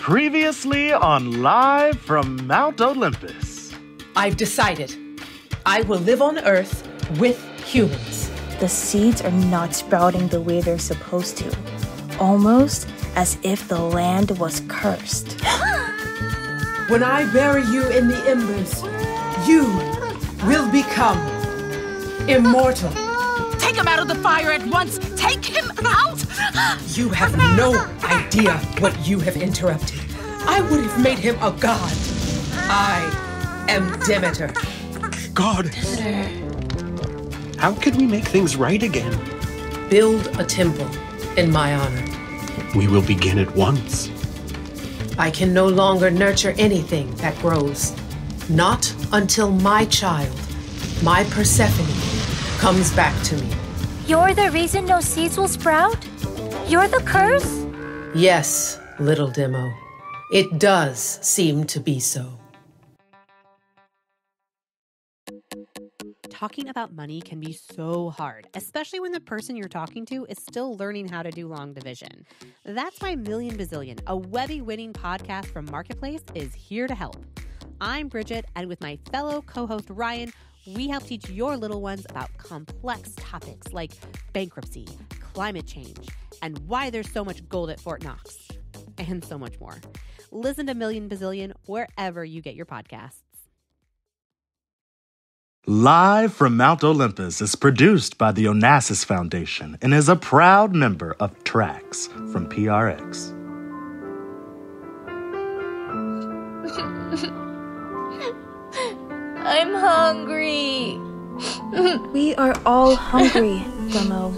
Previously on Live from Mount Olympus. I've decided. I will live on Earth with humans. The seeds are not sprouting the way they're supposed to. Almost as if the land was cursed. When I bury you in the embers, you will become immortal. Take him out of the fire at once! Take him out! You have no idea what you have interrupted. I would have made him a god. I am Demeter. God! How can we make things right again? Build a temple in my honor. We will begin at once. I can no longer nurture anything that grows. Not until my child, my Persephone, comes back to me. You're the reason no seeds will sprout? You're the curse? Yes, little Demo. It does seem to be so. Talking about money can be so hard, especially when the person you're talking to is still learning how to do long division. That's why Million Bazillion, a Webby-winning podcast from Marketplace, is here to help. I'm Bridget, and with my fellow co-host Ryan, we help teach your little ones about complex topics like bankruptcy, climate change, and why there's so much gold at Fort Knox, and so much more. Listen to Million Bazillion wherever you get your podcasts. Live from Mount Olympus is produced by the Onassis Foundation and is a proud member of Tracks from PRX. I'm hungry. We are all hungry, Demo.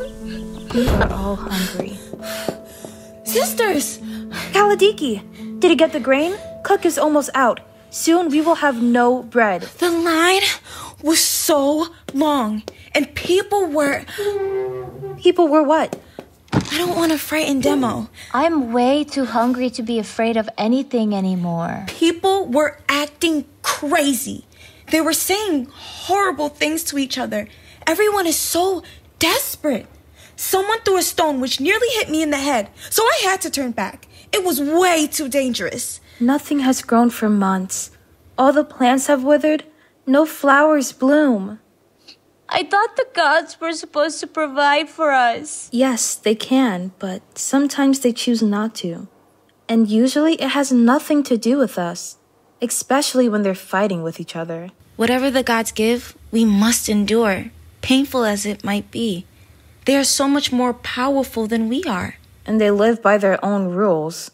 We are all hungry. Sisters! Kaladiki, did you get the grain? Cook is almost out. Soon we will have no bread. The line was so long, and people were... People were what? I don't want to frighten Demo. I'm way too hungry to be afraid of anything anymore. People were acting crazy. They were saying horrible things to each other. Everyone is so desperate. Someone threw a stone which nearly hit me in the head, so I had to turn back. It was way too dangerous. Nothing has grown for months. All the plants have withered. No flowers bloom. I thought the gods were supposed to provide for us. Yes, they can, but sometimes they choose not to. And usually it has nothing to do with us, especially when they're fighting with each other. Whatever the gods give, we must endure, painful as it might be. They are so much more powerful than we are. And they live by their own rules.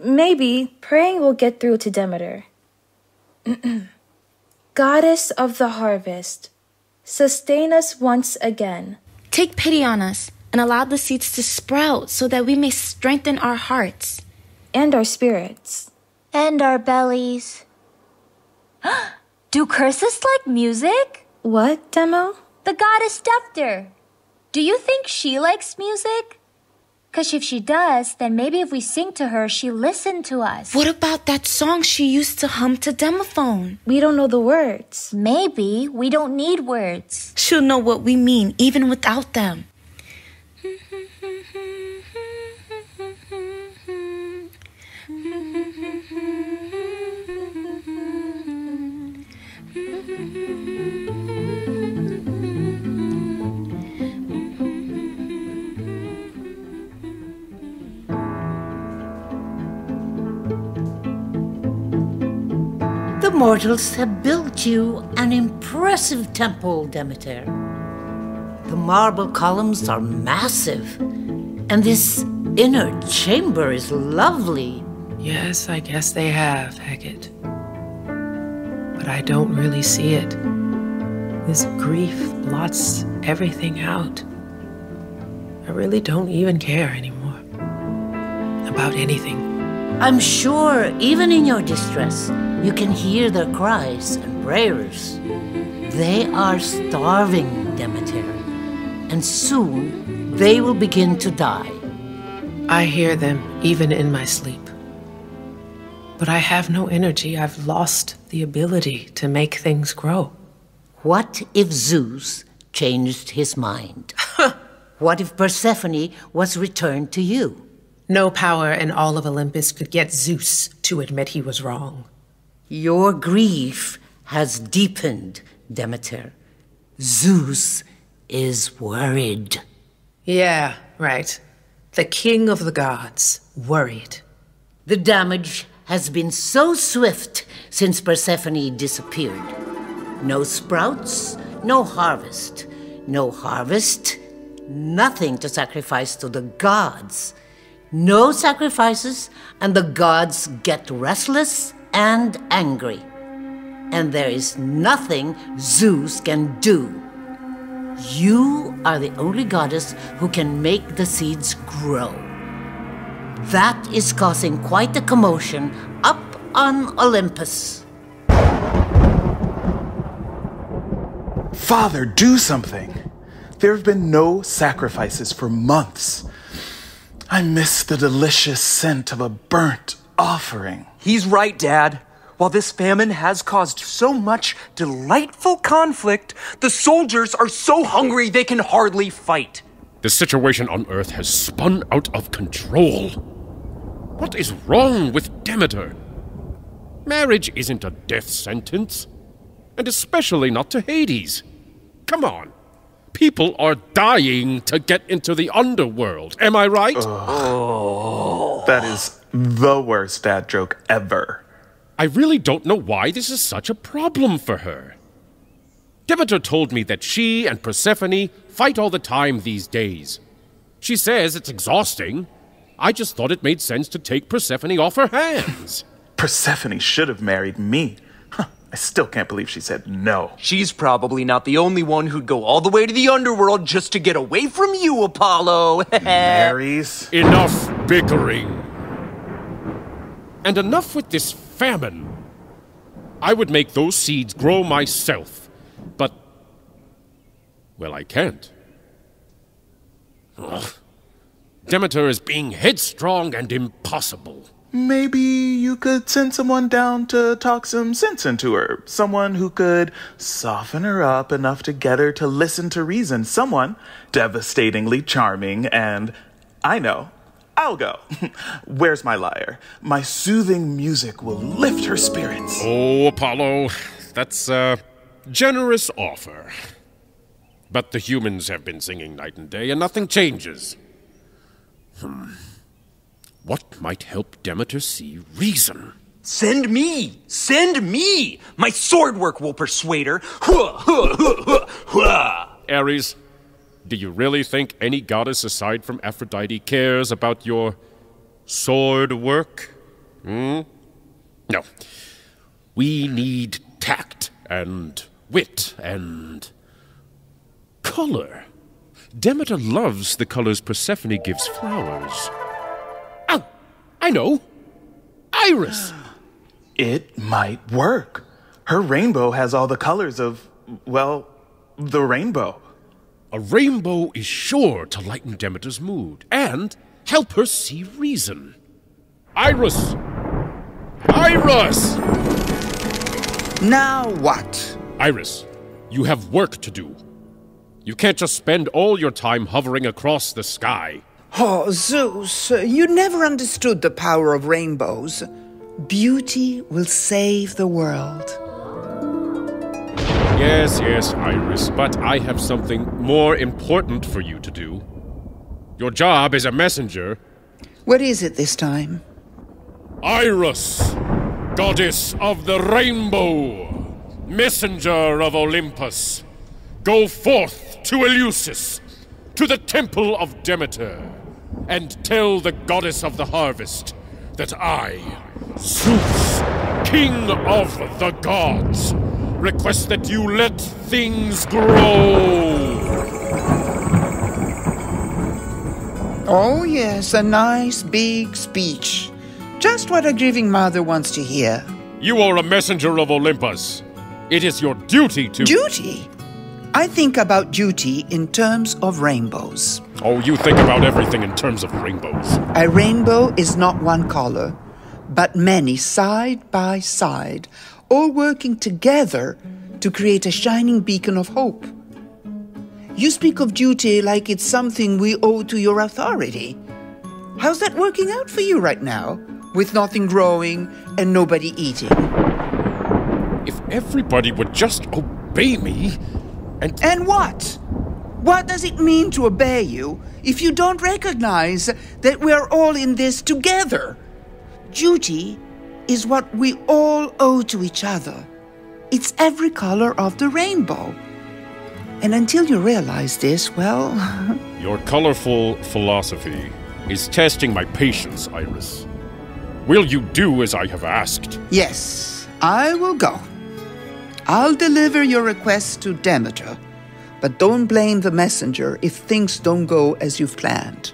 Maybe praying will get through to Demeter. Goddess of the harvest, sustain us once again. Take pity on us and allow the seeds to sprout so that we may strengthen our hearts. And our spirits. And our bellies. Do curses like music? What, Demo? The goddess Demeter. Do you think she likes music? 'Cause if she does, then maybe if we sing to her, she'll listen to us. What about that song she used to hum to Demophone? We don't know the words. Maybe we don't need words. She'll know what we mean even without them. The mortals have built you an impressive temple, Demeter. The marble columns are massive, and this inner chamber is lovely. Yes, I guess they have, Hecate. But I don't really see it. This grief blots everything out. I really don't even care anymore about anything. I'm sure even in your distress, you can hear their cries and prayers. They are starving, Demeter, and soon they will begin to die. I hear them even in my sleep. But I have no energy. I've lost the ability to make things grow. What if Zeus changed his mind? What if Persephone was returned to you? No power in all of Olympus could get Zeus to admit he was wrong. Your grief has deepened, Demeter. Zeus is worried. Yeah, right. The king of the gods, worried. The damage has been so swift since Persephone disappeared. No sprouts, no harvest. No harvest, nothing to sacrifice to the gods. No sacrifices, and the gods get restless and angry. And there is nothing Zeus can do. You are the only goddess who can make the seeds grow. That is causing quite a commotion up on Olympus. Father, do something. There have been no sacrifices for months. I miss the delicious scent of a burnt offering. He's right, Dad. While this famine has caused so much delightful conflict, the soldiers are so hungry they can hardly fight. The situation on Earth has spun out of control. What is wrong with Demeter? Marriage isn't a death sentence, and especially not to Hades. Come on. People are dying to get into the underworld. Am I right? That is the worst dad joke ever. I really don't know why this is such a problem for her. Demeter told me that she and Persephone fight all the time these days. She says it's exhausting. I just thought it made sense to take Persephone off her hands. Persephone should have married me. I still can't believe she said no. She's probably not the only one who'd go all the way to the underworld just to get away from you, Apollo. Marries. Enough bickering. And enough with this famine. I would make those seeds grow myself, but, well, I can't. Ugh. Demeter is being headstrong and impossible. Maybe you could send someone down to talk some sense into her. Someone who could soften her up enough to get her to listen to reason. Someone devastatingly charming and, I know, I'll go. Where's my lyre? My soothing music will lift her spirits. Oh, Apollo, that's a generous offer. But the humans have been singing night and day and nothing changes. What might help Demeter see reason? Send me! Send me! My sword work will persuade her. Ares, do you really think any goddess aside from Aphrodite cares about your sword work? No. We need tact and wit and color. Demeter loves the colors Persephone gives flowers. Oh, I know. Iris. It might work. Her rainbow has all the colors of, well, the rainbow. A rainbow is sure to lighten Demeter's mood and help her see reason. Iris! Iris! Now what? Iris, you have work to do. You can't just spend all your time hovering across the sky. Oh, Zeus, you never understood the power of rainbows. Beauty will save the world. Yes, Iris, but I have something more important for you to do. Your job is a messenger. What is it this time? Iris, goddess of the rainbow, messenger of Olympus, go forth to Eleusis, to the temple of Demeter, and tell the goddess of the harvest that I, Zeus, king of the gods, request that you let things grow. Oh, yes, a nice big speech. Just what a grieving mother wants to hear. You are a messenger of Olympus. It is your duty to... Duty? I think about duty in terms of rainbows. Oh, you think about everything in terms of rainbows. A rainbow is not one color, but many side by side, all working together to create a shining beacon of hope. You speak of duty like it's something we owe to your authority. How's that working out for you right now, with nothing growing and nobody eating? If everybody would just obey me, And what? What does it mean to obey you if you don't recognize that we're all in this together? Duty is what we all owe to each other. It's every color of the rainbow. And until you realize this, well... Your colorful philosophy is testing my patience, Iris. Will you do as I have asked? Yes, I will go. I'll deliver your request to Demeter, but don't blame the messenger if things don't go as you've planned.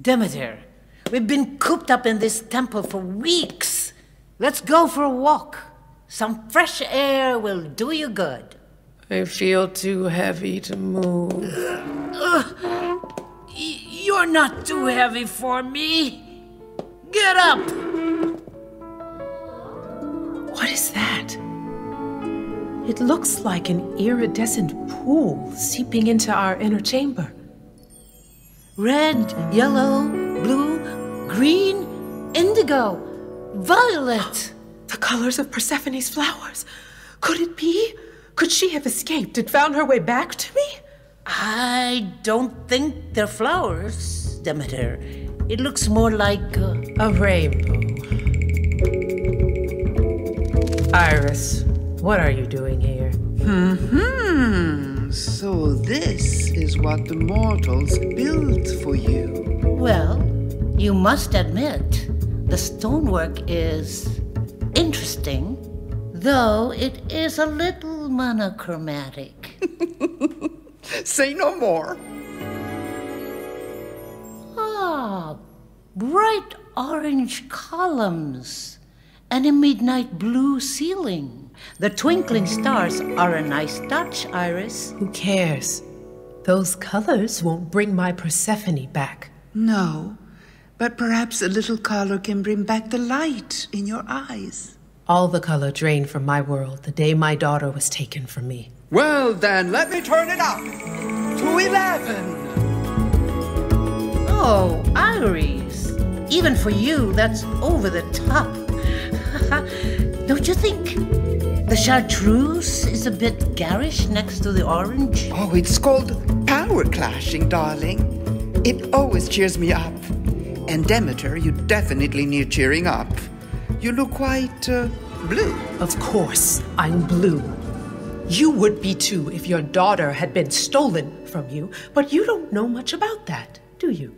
Demeter, we've been cooped up in this temple for weeks. Let's go for a walk. Some fresh air will do you good. I feel too heavy to move. You're not too heavy for me. Get up. What is that? It looks like an iridescent pool seeping into our inner chamber. Red, yellow, blue, green, indigo, violet. The colors of Persephone's flowers. Could it be? Could she have escaped and found her way back to me? I don't think they're flowers, Demeter. It looks more like a rainbow. Iris, what are you doing here? So this is what the mortals built for you. Well, you must admit, the stonework is interesting, though it is a little monochromatic. Say no more. Ah, bright orange columns and a midnight blue ceiling. The twinkling stars are a nice touch, Iris. Who cares? Those colors won't bring my Persephone back. No, but perhaps a little color can bring back the light in your eyes. All the color drained from my world the day my daughter was taken from me. Well then, let me turn it up to 11. Oh, Iris. Even for you, that's over the top. Don't you think the chartreuse is a bit garish next to the orange? Oh, it's called power clashing, darling. It always cheers me up. And Demeter, you definitely need cheering up. You look quite, blue. Of course, I'm blue. You would be too if your daughter had been stolen from you, but you don't know much about that, do you?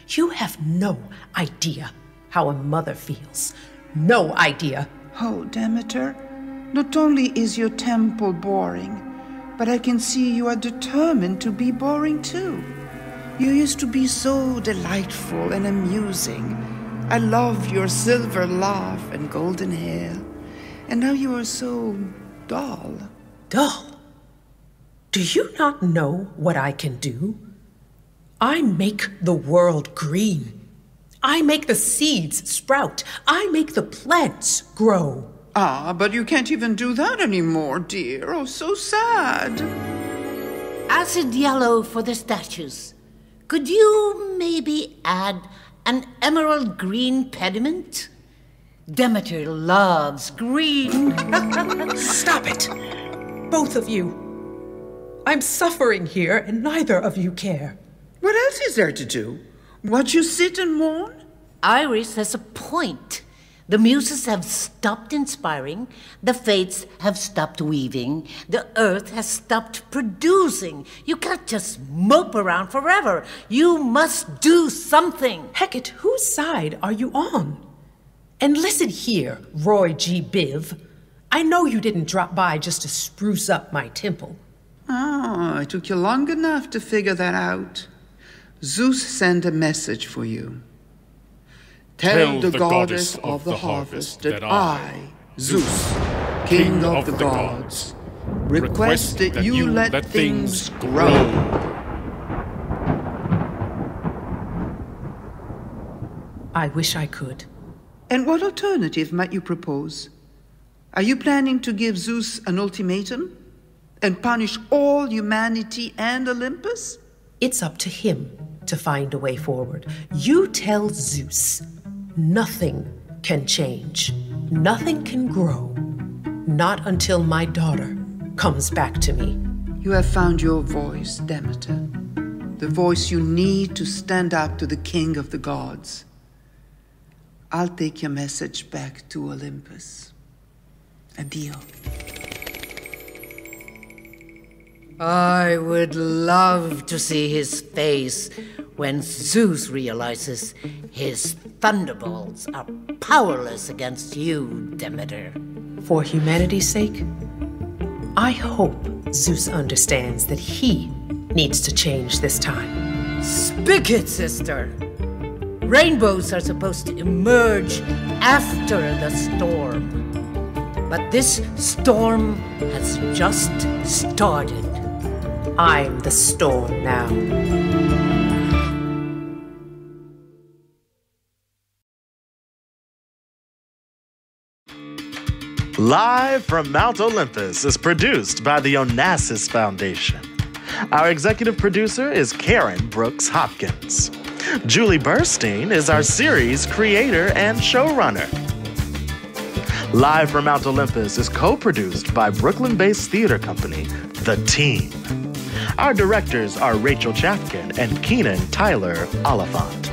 You have no idea how a mother feels. No idea. Oh, Demeter, not only is your temple boring, but I can see you are determined to be boring too. You used to be so delightful and amusing. I loved your silver laugh and golden hair. And now you are so dull. Dull? Do you not know what I can do? I make the world green. I make the seeds sprout. I make the plants grow. Ah, but you can't even do that anymore, dear. Oh, so sad. Acid yellow for the statues. Could you maybe add an emerald green pediment? Demeter loves green. Stop it! Both of you. I'm suffering here, and neither of you care. What else is there to do? Watch you sit and mourn? Iris has a point. The muses have stopped inspiring, the fates have stopped weaving, the earth has stopped producing. You can't just mope around forever. You must do something. Hecate, whose side are you on? And listen here, Roy G. Biv. I know you didn't drop by just to spruce up my temple. Ah, it took you long enough to figure that out. Zeus sent a message for you. Tell the goddess of the harvest that I, Zeus, king of the gods, request that you let things grow. I wish I could. And what alternative might you propose? Are you planning to give Zeus an ultimatum and punish all humanity and Olympus? It's up to him to find a way forward. You tell Zeus, nothing can change, nothing can grow, not until my daughter comes back to me. You have found your voice, Demeter. The voice you need to stand up to the king of the gods. I'll take your message back to Olympus. Addio. I would love to see his face when Zeus realizes his thunderbolts are powerless against you, Demeter. For humanity's sake, I hope Zeus understands that he needs to change this time. Spigot, sister! Rainbows are supposed to emerge after the storm. But this storm has just started. I'm the storm now. Live from Mount Olympus is produced by the Onassis Foundation. Our executive producer is Karen Brooks Hopkins. Julie Burstein is our series creator and showrunner. Live from Mount Olympus is co-produced by Brooklyn-based theater company, The Team. Our directors are Rachel Chavkin and Keenan Tyler Oliphant.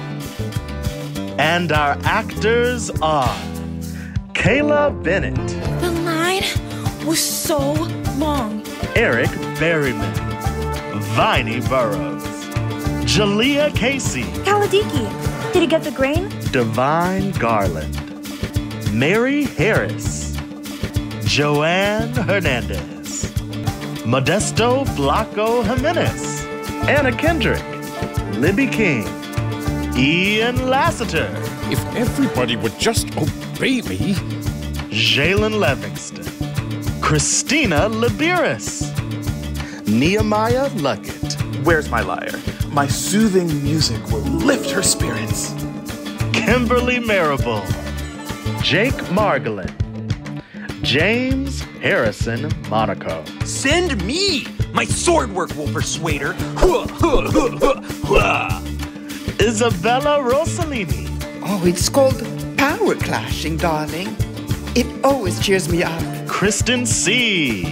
And our actors are Kayla Bennett. The line was so long. Eric Berryman. Vinie Burrows. Jalea Casey. Kaladiki, did he get the grain? Divine Garland. Mary Harris. Joanne Hernandez. Modesto Flako Jimenez. Anna Kendrick. Libby King. Ian Lassiter. If everybody would just obey me. Zhailon Levingston. Christina Liberus. Nehemiah Luckett. Where's my lyre? My soothing music will lift her spirits. Kimberly Marable. Jake Margolin. James Harrison Monaco. Send me! My sword work will persuade her. Isabella Rossellini. Oh, it's called power clashing, darling. It always cheers me up. Kristen Sieh.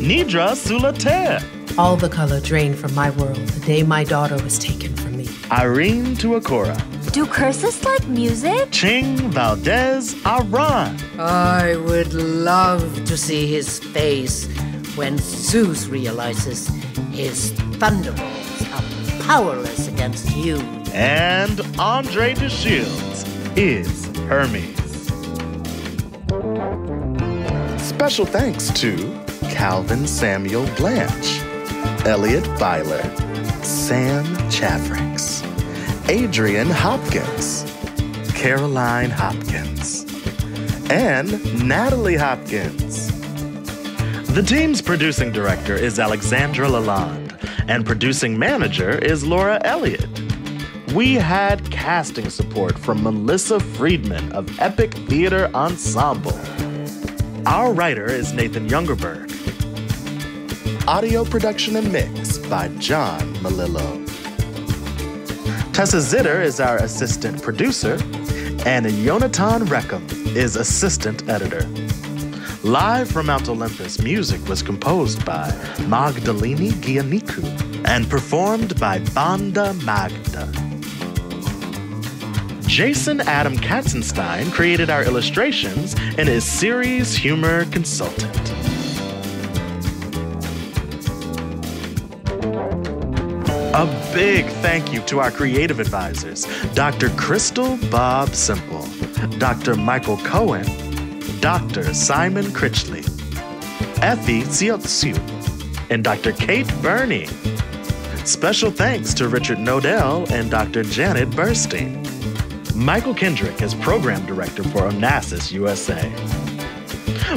Nidra Sulater. All the color drained from my world the day my daughter was taken from me. Irene Tuakora. Do curses like music? Ching Valdez Aran. I would love to see his face when Zeus realizes his thunderbolts are powerless against you. And Andre DeShields is Hermes. Special thanks to Calvin Samuel Blanch, Elliot Byler, Sam Chavricks, Adrian Hopkins, Caroline Hopkins, and Natalie Hopkins. The team's producing director is Alexandra Lalonde, and producing manager is Laura Elliott. We had casting support from Melissa Friedman of Epic Theater Ensemble. Our writer is Nathan Youngerberg. Audio production and mix by John Malillo. Tessa Zitter is our assistant producer, and Yonatan Reckham is assistant editor. Live from Mount Olympus, music was composed by Magdalene Giannikou and performed by Banda Magda. Jason Adam Katzenstein created our illustrations and is series humor consultant. A big thank you to our creative advisors, Dr. Crystal Bob Simple, Dr. Michael Cohen, Dr. Simon Critchley, Effie Tsiotsu, and Dr. Kate Burney. Special thanks to Richard Nodell and Dr. Janet Burstein. Michael Kendrick is Program Director for Onassis USA.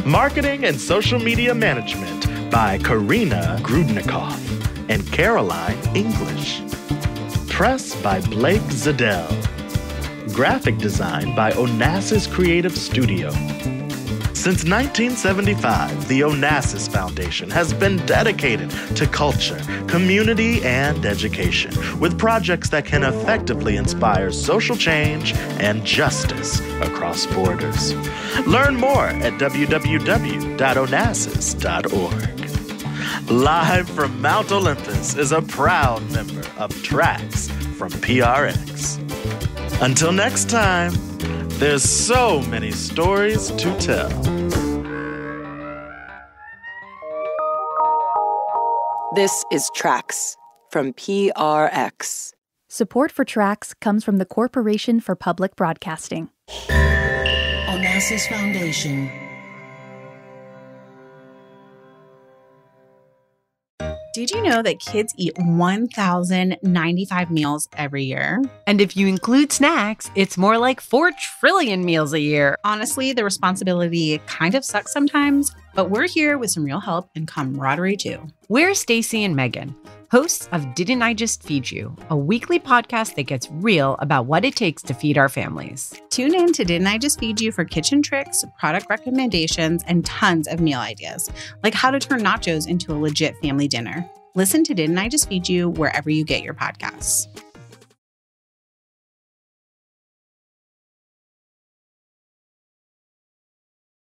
Marketing and Social Media Management by Karina Grudnikoff and Caroline English. Press by Blake Zadell. Graphic design by Onassis Creative Studio. Since 1975, the Onassis Foundation has been dedicated to culture, community, and education with projects that can effectively inspire social change and justice across borders. Learn more at www.onassis.org. Live from Mount Olympus is a proud member of Tracks from PRX. Until next time, there's so many stories to tell. This is Tracks from PRX. Support for Tracks comes from the Corporation for Public Broadcasting. Onassis Foundation. Did you know that kids eat 1,095 meals every year? And if you include snacks, it's more like 4 trillion meals a year. Honestly, the responsibility kind of sucks sometimes, but we're here with some real help and camaraderie too. We're Stacy and Megan, hosts of Didn't I Just Feed You, a weekly podcast that gets real about what it takes to feed our families. Tune in to Didn't I Just Feed You for kitchen tricks, product recommendations, and tons of meal ideas, like how to turn nachos into a legit family dinner. Listen to Didn't I Just Feed You wherever you get your podcasts.